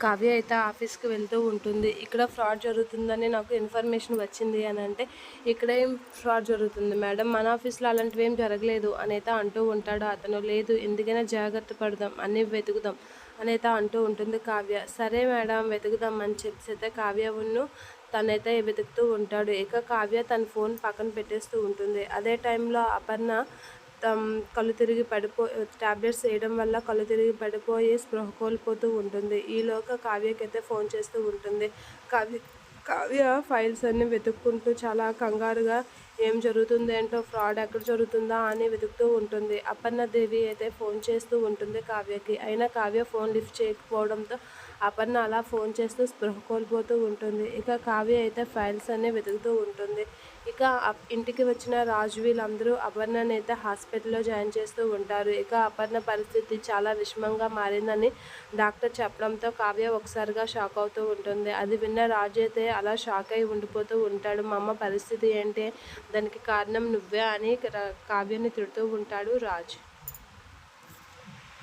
కావ్య అయితే ఆఫీస్‌కి వెళ్తూ ఉంటుంది. ఇక్కడ ఫ్రాడ్ జరుగుతుందని నాకు ఇన్ఫర్మేషన్ వచ్చింది అనంటే, ఇక్కడ ఏం ఫ్రాడ్ జరుగుతుంది మేడం? మన ఆఫీస్‌లో అలాంటివేం జరగలేదు అనైతే అంటూ ఉంటాడు అతను. లేదు ఎందుకైనా జాగ్రత్త పడదాం, అన్నీ వెతుకుదాం అనైతే అంటూ ఉంటుంది కావ్య. సరే మేడం వెతుకుదాం అని చెప్పేసైతే తనైతే వెతుకుతూ ఉంటాడు. ఇక కావ్య తన ఫోన్ పక్కన పెట్టేస్తూ ఉంటుంది. అదే టైంలో అపర్ణ కళ్ళు తిరిగి టాబ్లెట్స్ వేయడం వల్ల కళ్ళు తిరిగి పడిపోయి స్పృహ కోల్పోతూ ఉంటుంది. ఈలోగా కావ్యకైతే ఫోన్ చేస్తూ ఉంటుంది. కావ్య కావ్య ఫైల్స్ అన్నీ వెతుక్కుంటూ చాలా కంగారుగా ఏం జరుగుతుంది ఏంటో, ఫ్రాడ్ ఎక్కడ జరుగుతుందా అని వెతుకుతూ ఉంటుంది. అపర్ణదేవి అయితే ఫోన్ చేస్తూ ఉంటుంది కావ్యకి. అయినా కావ్య ఫోన్ లిఫ్ట్ చేయకపోవడంతో అపర్ణ అలా ఫోన్ చేస్తూ స్పృహ కోల్పోతూ ఉంటుంది. ఇక కావ్య అయితే ఫైల్స్ అన్నీ వెతుకుతూ ఉంటుంది. ఇక ఇంటికి వచ్చిన రాజు వీళ్ళందరూ అపర్ణని అయితే హాస్పిటల్లో జాయిన్ చేస్తూ ఉంటారు. ఇక అపర్ణ పరిస్థితి చాలా విషమంగా మారిందని డాక్టర్ చెప్పడంతో కావ్య ఒకసారిగా షాక్ అవుతూ ఉంటుంది. అది విన్న రాజు అయితే అలా షాక్ అయి ఉండిపోతూ ఉంటాడు. మా అమ్మ పరిస్థితి ఏంటి, దానికి కారణం నువ్వే అని కావ్యని తిడుతూ ఉంటాడు రాజు.